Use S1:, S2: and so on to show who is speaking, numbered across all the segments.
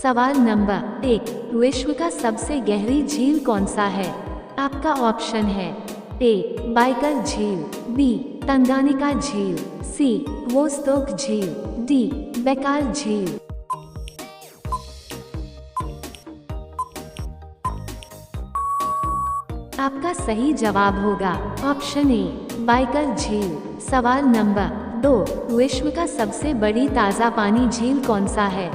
S1: सवाल नंबर 1, विश्व का सबसे गहरी झील कौन सा है? आपका ऑप्शन है ए बाइकल झील, बी तंगानिका झील, सी वोस्तोक झील, डी बैकाल झील। आपका सही जवाब होगा ऑप्शन ए बाइकल झील। सवाल नंबर 2, विश्व का सबसे बड़ी ताज़ा पानी झील कौन सा है?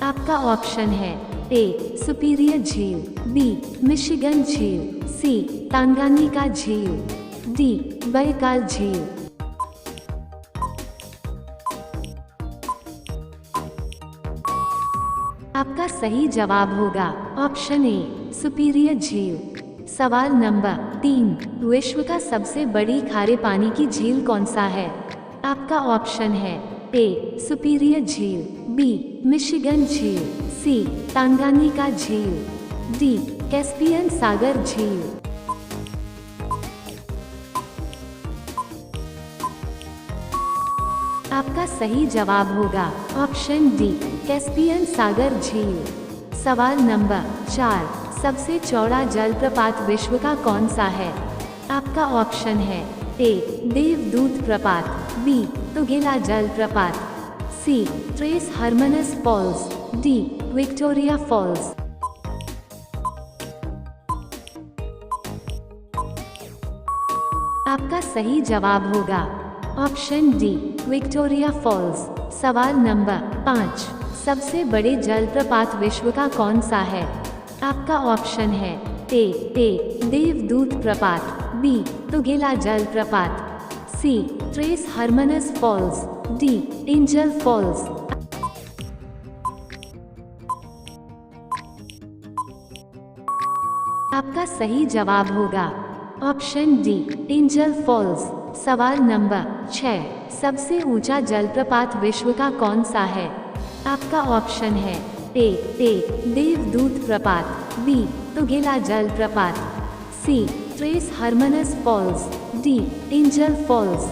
S1: आपका ऑप्शन है ए सुपीरियर झील, बी मिशिगन झील, सी तांगानिका झील, डी बैकाल झील। आपका सही जवाब होगा ऑप्शन ए सुपीरियर झील। सवाल नंबर 3, विश्व का सबसे बड़ी खारे पानी की झील कौन सा है? आपका ऑप्शन है ए सुपीरियर झील, बी मिशिगन झील, सी तांगानिका झील, डी कैस्पियन सागर झील। आपका सही जवाब होगा ऑप्शन डी कैस्पियन सागर झील। सवाल नंबर 4, सबसे चौड़ा जलप्रपात विश्व का कौन सा है? आपका ऑप्शन है ए देवदूत प्रपात, बी तुगेला जलप्रपात, C Tres Hermanas Falls, D Victoria Falls. आपका सही जवाब होगा ऑप्शन डी विक्टोरिया फॉल्स। सवाल नंबर 5, सबसे बड़े जलप्रपात विश्व का कौन सा है? आपका ऑप्शन है ए देवदूत प्रपात, बी तुगेला जलप्रपात, C Tres Hermanas Falls, D Angel Falls. आपका सही जवाब होगा ऑप्शन डी एंजल फॉल्स। सवाल नंबर 6, सबसे ऊंचा जलप्रपात विश्व का कौन सा है? आपका ऑप्शन है ए देवदूत प्रपात, बी तुगेला जलप्रपात, C Tres Hermanas Falls, D Angel Falls.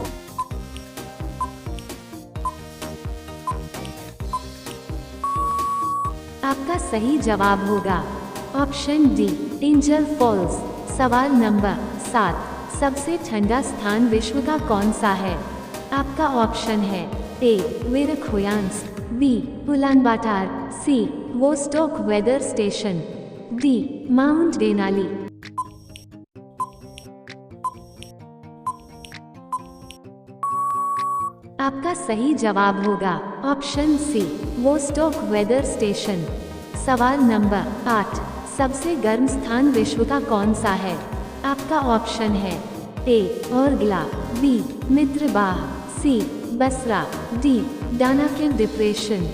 S1: आपका सही जवाब होगा ऑप्शन डी एंजल फॉल्स। सवाल नंबर 7, सबसे ठंडा स्थान विश्व का कौन सा है? आपका ऑप्शन है A Verkhoyansk, B Ulaanbaatar, C Vostok weather station, D Mount Denali. आपका सही जवाब होगा option C Vostok weather station. सवाल नंबर 8, सबसे गर्म स्थान विश्व का कौन सा है? आपका ऑप्शन है ए ओर्गला, बी मित्रबाह, सी बसरा, डी डानाकिल डिप्रेशन।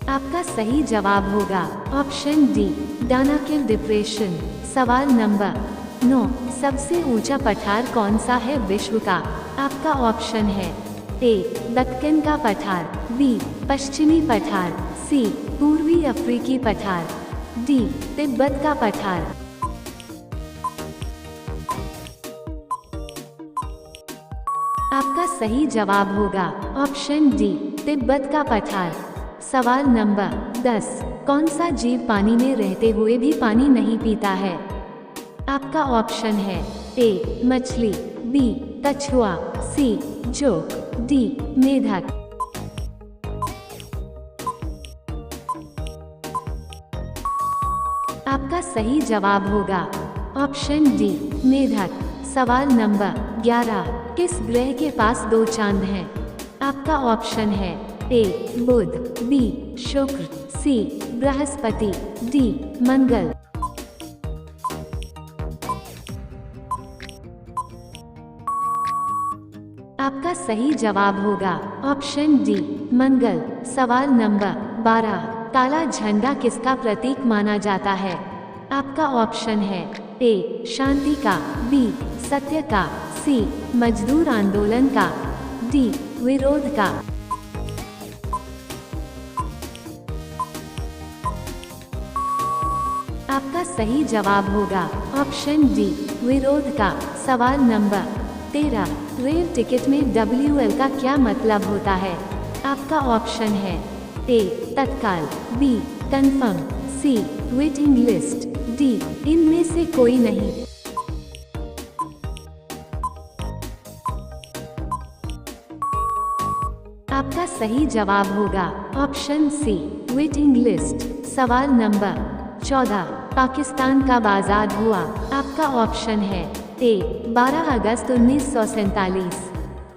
S1: आपका सही जवाब होगा ऑप्शन डी डानाकिल डिप्रेशन। सवाल नंबर 9, सबसे ऊंचा पठार कौन सा है विश्व का? आपका ऑप्शन है ए दक्कन का पठार, बी पश्चिमी पठार, सी पूर्वी अफ्रीकी पठार, डी तिब्बत का पठार। आपका सही जवाब होगा ऑप्शन डी तिब्बत का पठार। सवाल नंबर 10, कौन सा जीव पानी में रहते हुए भी पानी नहीं पीता है? आपका ऑप्शन है ए मछली, बी कछुआ, सी जोक, डी मेढक। आपका सही जवाब होगा ऑप्शन डी मेढक। सवाल नंबर 11, किस ग्रह के पास 2 चांद हैं? आपका ऑप्शन है ए बुध, बी शुक्र, सी बृहस्पति, डी मंगल। आपका सही जवाब होगा ऑप्शन डी मंगल। सवाल नंबर 12, काला झंडा किसका प्रतीक माना जाता है? आपका ऑप्शन है ए शांति का, बी सत्य का, सी मजदूर आंदोलन का, डी विरोध का। आपका सही जवाब होगा ऑप्शन डी विरोध का। सवाल नंबर 13 रेल टिकट में WL का क्या मतलब होता है? आपका ऑप्शन है ए तत्काल, be confirm, C waiting list, D इनमें से कोई नहीं। आपका सही जवाब होगा ऑप्शन सी वेटिंग लिस्ट। सवाल नंबर 14 पाकिस्तान कब आज़ाद हुआ? आपका ऑप्शन है ए 12 अगस्त 1947,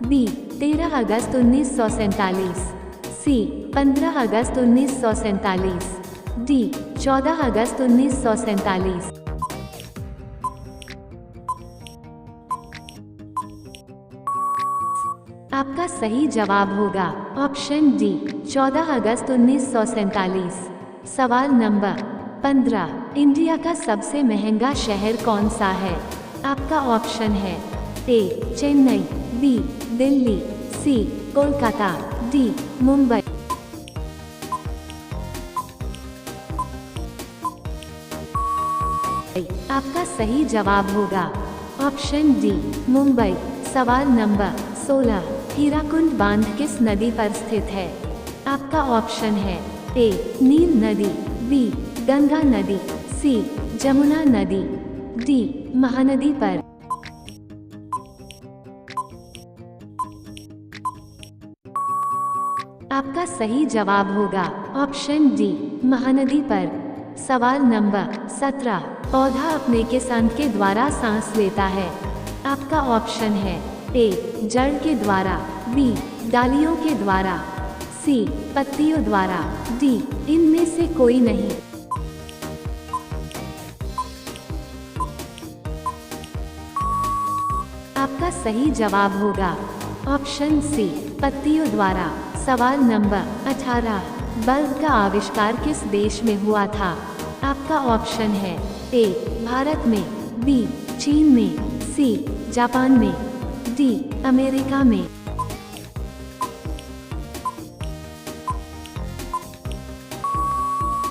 S1: बी 13 अगस्त 1947, सी 15 अगस्त 1947, डी 14 अगस्त 1947। आपका सही जवाब होगा ऑप्शन डी 14 अगस्त 1947। सवाल नंबर 15 इंडिया का सबसे महंगा शहर कौन सा है? आपका ऑप्शन है ए चेन्नई, बी दिल्ली, सी कोलकाता, डी मुंबई। आपका सही जवाब होगा ऑप्शन डी मुंबई। सवाल नंबर 16 हीराकुंड बांध किस नदी पर स्थित है? आपका ऑप्शन है ए नील नदी, बी गंगा नदी, सी जमुना नदी, डी महानदी पर। आपका सही जवाब होगा ऑप्शन डी महानदी पर। सवाल नंबर 17 पौधा अपने किसान के द्वारा सांस लेता है। आपका ऑप्शन है ए जड़ के द्वारा, बी डालियों के द्वारा, सी पत्तियों द्वारा, डी इनमें से कोई नहीं। आपका सही जवाब होगा ऑप्शन सी पत्तियों द्वारा। सवाल नंबर 18 बल्ब का आविष्कार किस देश में हुआ था? आपका ऑप्शन है ए भारत में, बी चीन में, सी जापान में, डी अमेरिका में।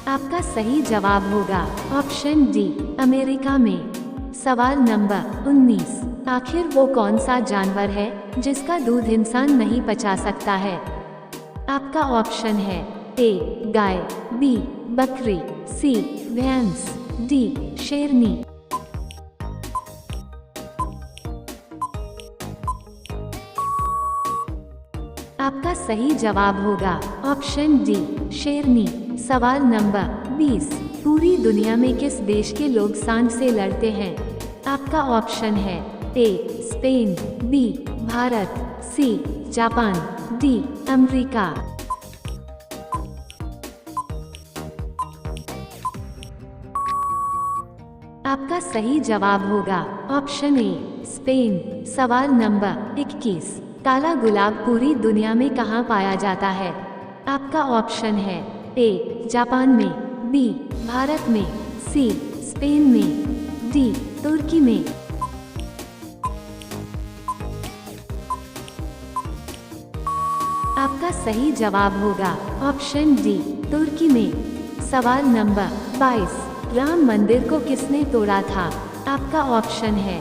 S1: आपका सही जवाब होगा ऑप्शन डी अमेरिका में। सवाल नंबर 19 आखिर वो कौन सा जानवर है जिसका दूध इंसान नहीं पचा सकता है? आपका ऑप्शन है ए गाय, बी बकरी, सी भैंस, डी शेरनी। आपका सही जवाब होगा ऑप्शन डी शेरनी। सवाल नंबर 20 पूरी दुनिया में किस देश के लोग सांड से लड़ते हैं? आपका ऑप्शन है A Spain, B Bharat, C Japan, D America. आपका सही जवाब होगा ऑप्शन ए स्पेन। सवाल नंबर 21 काला गुलाब पूरी दुनिया में कहाँ पाया जाता है? आपका ऑप्शन है ए जापान में, बी भारत में, सी स्पेन में, डी तुर्की में। आपका सही जवाब होगा ऑप्शन डी तुर्की में। सवाल नंबर 22 राम मंदिर को किसने तोड़ा था? आपका ऑप्शन है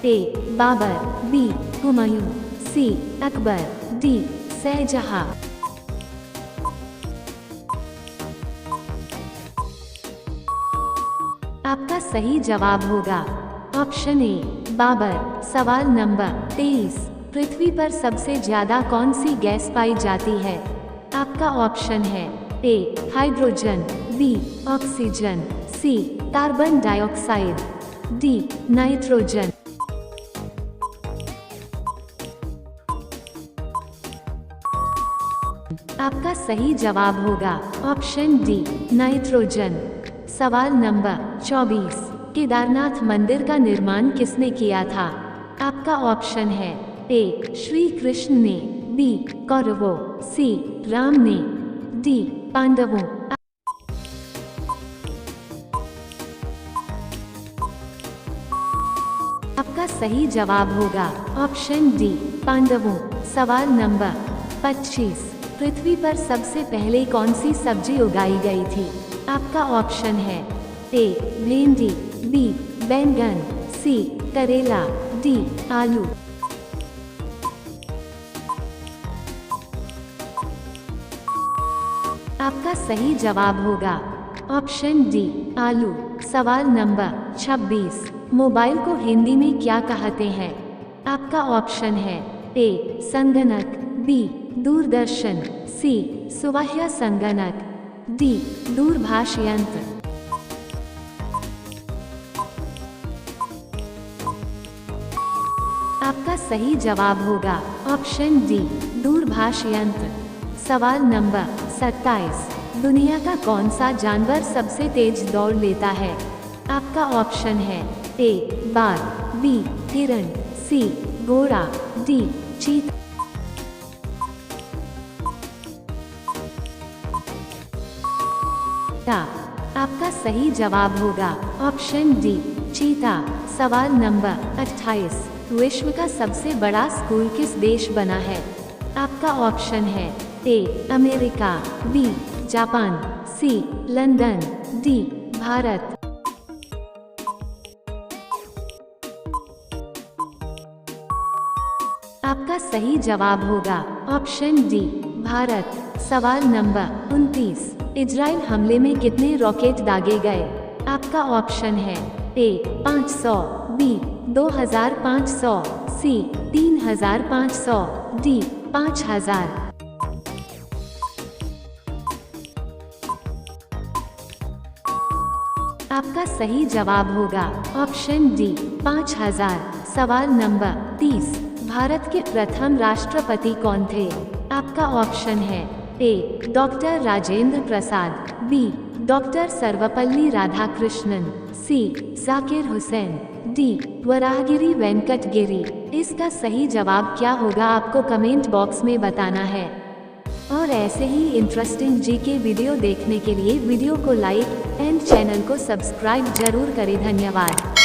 S1: ए बाबर, बी हुमायूं, सी अकबर, डी शाहजहां। आपका सही जवाब होगा ऑप्शन ए बाबर। सवाल नंबर 23 पृथ्वी पर सबसे ज्यादा कौन सी गैस पाई जाती है? आपका ऑप्शन है ए हाइड्रोजन, बी ऑक्सीजन, सी कार्बन डाइऑक्साइड, डी नाइट्रोजन। आपका सही जवाब होगा ऑप्शन डी नाइट्रोजन। सवाल नंबर 24 केदारनाथ मंदिर का निर्माण किसने किया था? आपका ऑप्शन है ए श्री कृष्ण ने, बी कौरवों, सी राम ने, डी पांडवों। आपका सही जवाब होगा ऑप्शन डी पांडवों। सवाल नंबर 25 पृथ्वी पर सबसे पहले कौन सी सब्जी उगाई गई थी? आपका ऑप्शन है ए भिंडी, बी बैंगन, सी करेला, डी आलू। आपका सही जवाब होगा ऑप्शन डी आलू। सवाल नंबर 26, मोबाइल को हिंदी में क्या कहते हैं? आपका ऑप्शन है ए संगणक, बी दूरदर्शन, सी सुवाह्य संगणक, डी दूरभाष यंत्र। आपका सही जवाब होगा ऑप्शन डी दूरभाष यंत्र। सवाल नंबर 27, दुनिया का कौन सा जानवर सबसे तेज दौड़ लेता है? आपका ऑप्शन है ए बाघ, बी हिरण, सी घोड़ा, डी चीता। आपका सही जवाब होगा ऑप्शन डी चीता। सवाल नंबर 28, विश्व का सबसे बड़ा स्कूल किस देश बना है? आपका ऑप्शन है A America, B Japan, C London, D Bharat. आपका सही जवाब होगा ऑप्शन डी भारत। सवाल नंबर 29, इजराइल हमले में कितने रॉकेट दागे गए? आपका ऑप्शन है ए 500, बी 2500, सी 3500, डी 5000। आपका सही जवाब होगा ऑप्शन डी 5000। सवाल नंबर 30, भारत के प्रथम राष्ट्रपति कौन थे? आपका ऑप्शन है ए doctor Rajendra Prasad, B doctor Sarvepalli Radhakrishnan, सी जाकिर हुसैन, डी वराहगिरी वेंकट गिरी। इसका सही जवाब क्या होगा आपको कमेंट बॉक्स में बताना है। और ऐसे ही इंटरेस्टिंग जीके वीडियो देखने के लिए वीडियो को लाइक एंड चैनल को सब्सक्राइब जरूर करें। धन्यवाद।